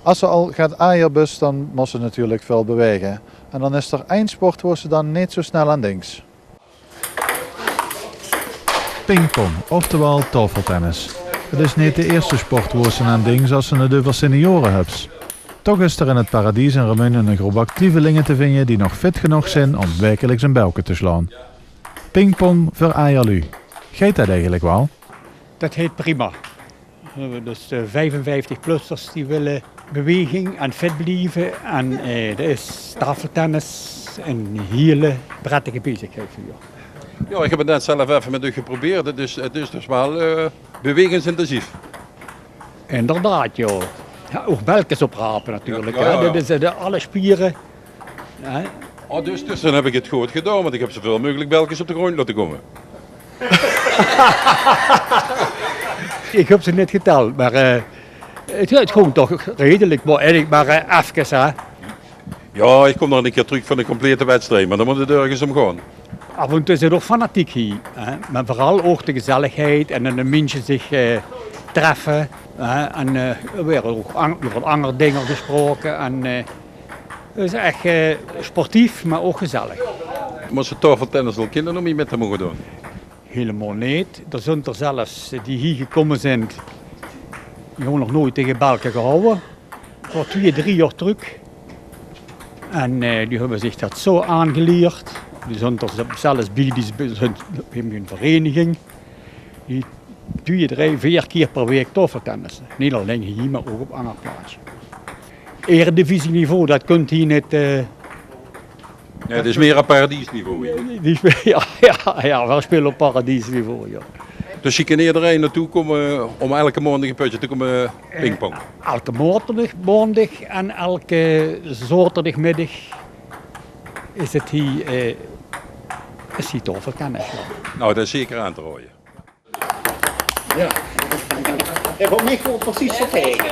Als ze al gaat aaierbus, dan moet ze natuurlijk veel bewegen. En dan is er één sport waar ze dan niet zo snel aan denkt. Pingpong, oftewel tafeltennis. Het is niet de eerste sport waar ze aan denkt als ze het over senioren hebben. Toch is er in het Paradies in Remunen een groep actievelingen te vinden die nog fit genoeg zijn om wekelijks een belke te slaan. Pingpong voor aaierlui. Geet dat eigenlijk wel? Dat heet prima. Dus de 55-plussers die willen beweging en fit blijven. En er is tafeltennis en hele prettige bezigheid voor je. Ja, ik heb het net zelf even met u geprobeerd. Het is dus wel bewegingsintensief. Inderdaad, ja. Ja, ook belkens oprapen natuurlijk. Ja, ja, ja. Dat is alle spieren. Ja. Oh, dus dan heb ik het goed gedaan, want ik heb zoveel mogelijk belkens op de grond laten komen. Ik heb ze niet geteld, maar het ging toch redelijk. Maar even, hè. Ja, ik kom nog een keer terug van een complete wedstrijd, maar dan moet het ergens om gaan. Af en toe is het ook fanatiek hier. Hè. Maar vooral ook de gezelligheid en dan de mensen zich treffen. Hè. En er werden ook over andere dingen gesproken. En, het is echt sportief, maar ook gezellig. Maar ze tafeltennis al kinderen om mee met te mogen doen. Helemaal niet. Er zijn er zelfs die hier gekomen zijn, die hebben nog nooit tegen belken gehouden. Voor 2-3 jaar terug. En die hebben zich dat zo aangeleerd. Die zijn er zelfs bij, die zijn in een vereniging. Die 2, 3, 4 keer per week tafeltennissen. Niet alleen hier, maar ook op andere plaatsen. Eredivisieniveau, dat kunt hier niet... Ja, het is meer een paradiesniveau. Ja, we spelen op paradiesniveau, ja. Dus je kan iedereen naartoe komen om elke maandag een putje te komen pingpong. Elke maandag en elke zaterdagmiddag is het hier tafeltennis. Nou, dat is zeker aan te rooien. Ja. Ik heb ook niet goed precies zo tegen.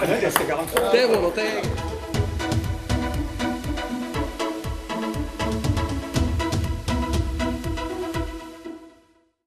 Dat is de gang.